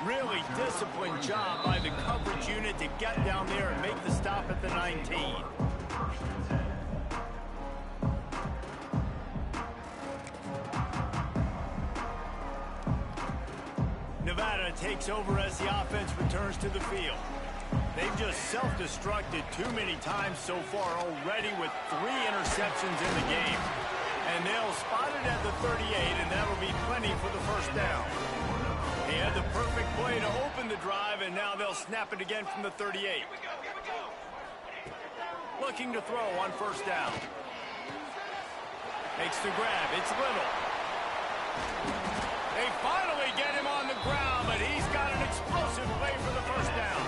Really disciplined job by the coverage unit to get down there and make the stop at the 19. Nevada takes over as the offense returns to the field. They've just self-destructed too many times so far already with 3 interceptions in the game. And they'll spot it at the 38, and that'll be plenty for the 1st down. He had the perfect play to open the drive, and now they'll snap it again from the 38. Looking to throw on 1st down. Makes the grab. It's Little. They finally get him on the ground, but he's got an explosive play for the 1st down.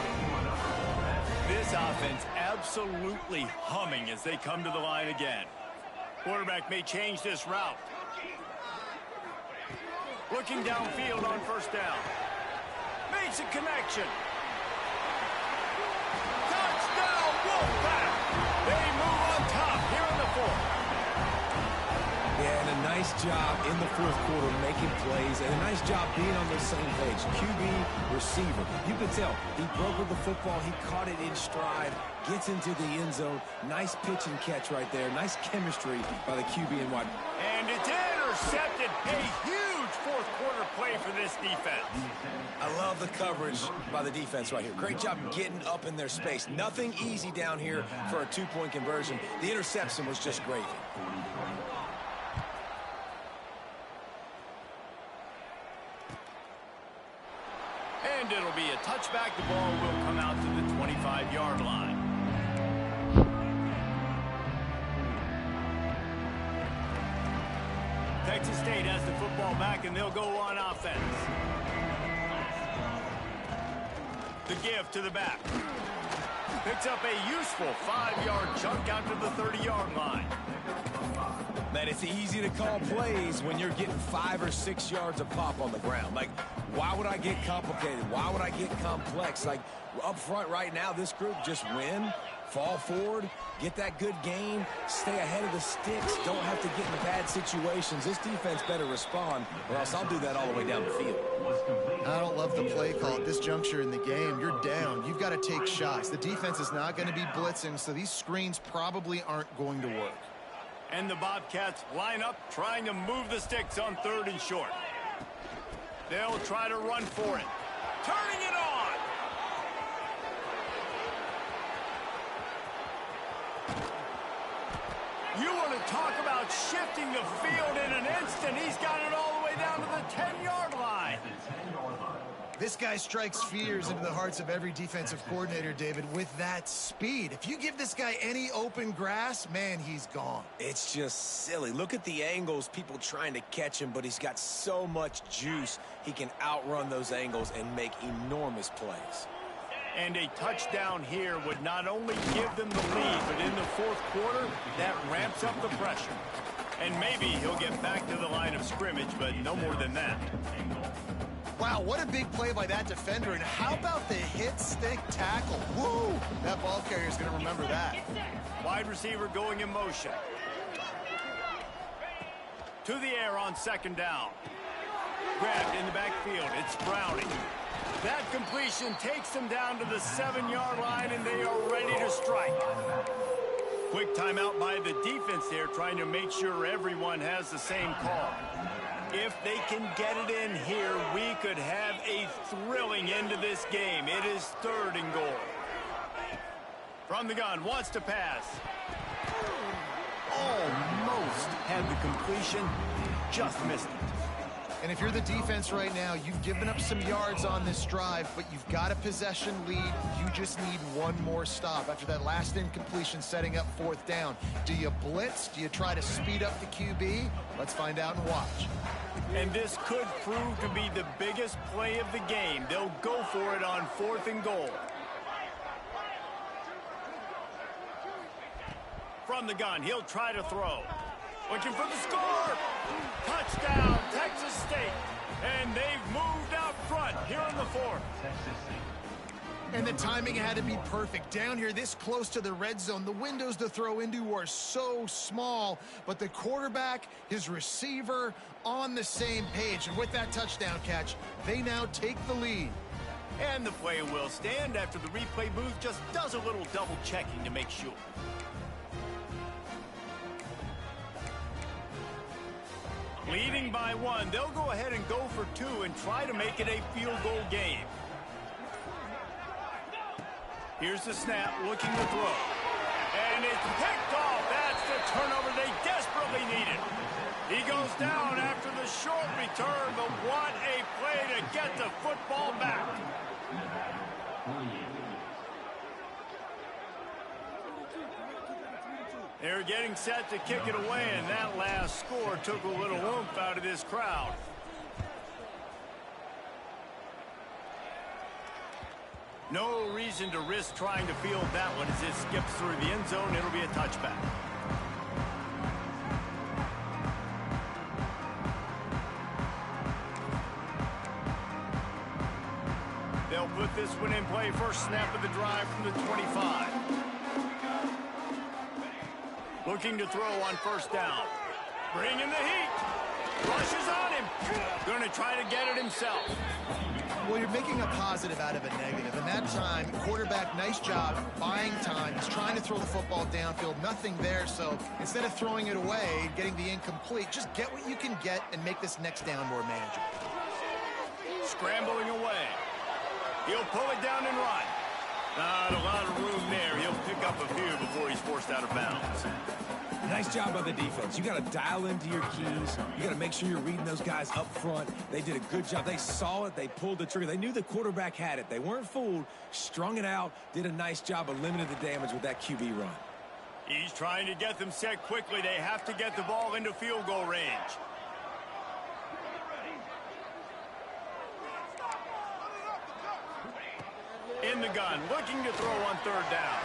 This offense absolutely humming as they come to the line again. Quarterback may change this route. Looking downfield on 1st down. Makes a connection. Touchdown, Wolfpack! They move on top here in the 4th. Yeah, and a nice job in the fourth quarter making plays, and a nice job being on the same page. QB, receiver. You can tell he broke with the football. He caught it in stride, gets into the end zone. Nice pitch and catch right there. Nice chemistry by the QB and wide. And it's intercepted. A huge fourth quarter play for this defense. I love the coverage by the defense right here. Great job getting up in their space. Nothing easy down here for a two-point conversion. The interception was just gravy. And it'll be a touchback. The ball will come out to the 25-yard line. Texas State has the football back, and they'll go on offense. The give to the back. Picks up a useful 5-yard chunk out to the 30-yard line. Man, it's easy to call plays when you're getting 5 or 6 yards of pop on the ground. Like, why would I get complicated? Why would I get complex? Like, up front right now, this group just win, fall forward, get that good game, stay ahead of the sticks, don't have to get in bad situations. This defense better respond, or else I'll do that all the way down the field. I don't love the play call at this juncture in the game. You're down. You've got to take shots. The defense is not going to be blitzing, so these screens probably aren't going to work. And the Bobcats line up, trying to move the sticks on 3rd and short. They'll try to run for it. Turning it on. You want to talk about shifting the field in an instant. He's got it all the way down to the 10-yard line. This guy strikes fears into the hearts of every defensive coordinator, David, with that speed. If you give this guy any open grass, man, he's gone. It's just silly. Look at the angles, people trying to catch him, but he's got so much juice. He can outrun those angles and make enormous plays. And a touchdown here would not only give them the lead, but in the fourth quarter, that ramps up the pressure. And maybe he'll get back to the line of scrimmage, but no more than that. Wow, what a big play by that defender. And how about the hit stick tackle? Woo! That ball carrier is going to remember that. Wide receiver going in motion. To the air on 2nd down. Grabbed in the backfield. It's Browning. That completion takes them down to the 7-yard line, and they are ready to strike. Quick timeout by the defense there, trying to make sure everyone has the same call. If they can get it in here, we could have a thrilling end to this game. It is 3rd and goal. From the gun, wants to pass. Almost had the completion, just missed it. And if you're the defense right now, you've given up some yards on this drive, but you've got a possession lead. You just need one more stop after that last incompletion setting up 4th down. Do you blitz? Do you try to speed up the QB? Let's find out and watch. And this could prove to be the biggest play of the game. They'll go for it on 4th and goal. From the gun, he'll try to throw. Looking for the score. Touchdown, Texas State. And they've moved out front here in the 4th. And the timing had to be perfect. Down here this close to the red zone, the windows to throw into are so small, but the quarterback, his receiver, on the same page. And with that touchdown catch, they now take the lead. And the play will stand after the replay booth just does a little double checking to make sure. Leading by 1, they'll go ahead and go for 2 and try to make it a field goal game. Here's the snap, looking to throw. And it's picked off. That's the turnover they desperately needed. He goes down after the short return, but what a play to get the football back. They're getting set to kick it away, and that last score took a little oomph out of this crowd. No reason to risk trying to field that one as it skips through the end zone. It'll be a touchback. They'll put this one in play. First snap of the drive from the 25. Looking to throw on 1st down. Bringing the heat. Rushes on him. Going to try to get it himself. Well, you're making a positive out of a negative. And that time, quarterback, nice job buying time. He's trying to throw the football downfield. Nothing there. So instead of throwing it away, getting the incomplete, just get what you can get and make this next down more manageable. Scrambling away. He'll pull it down and run. Not a lot of room there. He'll pick up a few before he's forced out of bounds. Nice job by the defense. You got to dial into your keys. You got to make sure you're reading those guys up front. They did a good job. They saw it. They pulled the trigger. They knew the quarterback had it. They weren't fooled. Strung it out. Did a nice job of limiting the damage with that QB run. He's trying to get them set quickly. They have to get the ball into field goal range. In the gun, looking to throw on third down.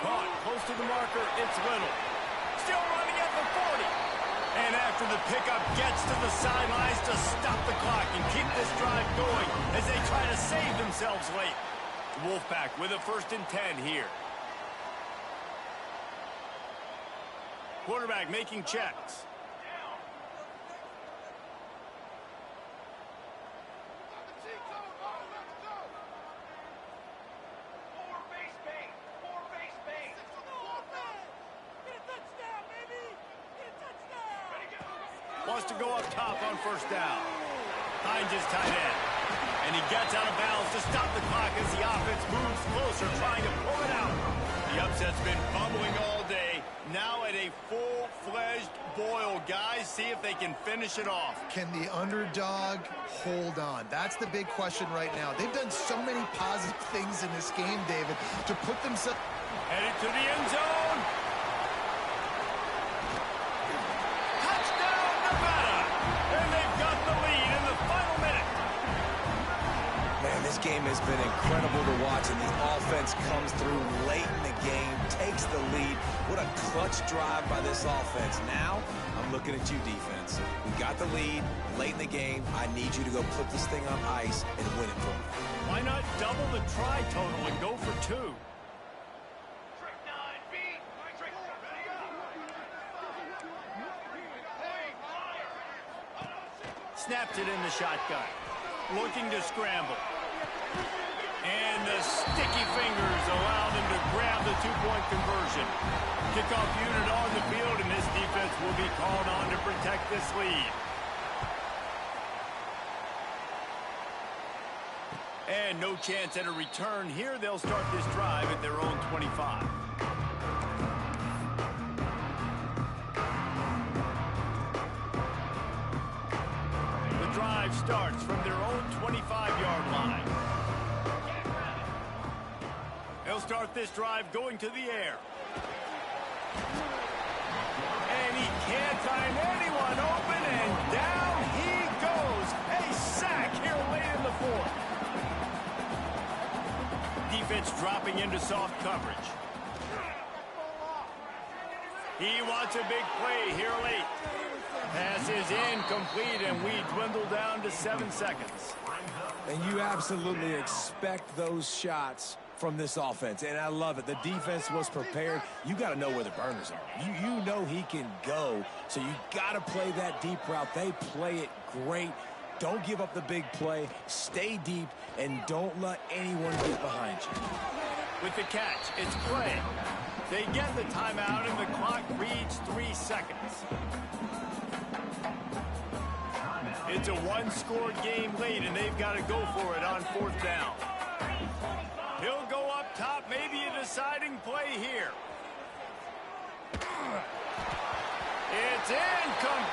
Caught close to the marker, it's Little. Still running at the 40. And after the pickup, gets to the sidelines to stop the clock and keep this drive going as they try to save themselves late. Wolfpack with a 1st and 10 here. Quarterback making checks. Wants to go up top on 1st down. Finds his tight end. And he gets out of bounds to stop the clock as the offense moves closer, trying to pull it out. The upset's been bubbling all day. Now at a full-fledged boil. Guys, see if they can finish it off. Can the underdog hold on? That's the big question right now. They've done so many positive things in this game, David, to put themselves... Headed to the end zone. Touchdown, Nevada. And they've got the lead in the final minute. Man, this game has been incredible to watch, and the offense comes through late in the game, takes the lead. What a clutch drive by this offense. Now, I'm looking at you, defense. We got the lead late in the game. I need you to go put this thing on ice and win it for me. Why not double the try total and go for 2? Snapped it in the shotgun. Looking to scramble. And the sticky fingers allow them to grab the 2-point conversion. Kickoff unit on the field, and this defense will be called on to protect this lead. And no chance at a return here. They'll start this drive at their own 25. Drive starts from their own 25-yard line. They'll start this drive going to the air. And he can't find anyone open, and down he goes. A sack here late in the 4th. Defense dropping into soft coverage. He wants a big play here late. Pass is incomplete, and we dwindle down to 7 seconds. And you absolutely expect those shots from this offense, and I love it. The defense was prepared. You got to know where the burners are. You know he can go, so you got to play that deep route. They play it great. Don't give up the big play. Stay deep, and don't let anyone get behind you. With the catch, it's play. They get the timeout, and the clock reads 3 seconds. It's a one-score game late, and they've got to go for it on 4th down. He'll go up top, maybe a deciding play here. It's incomplete.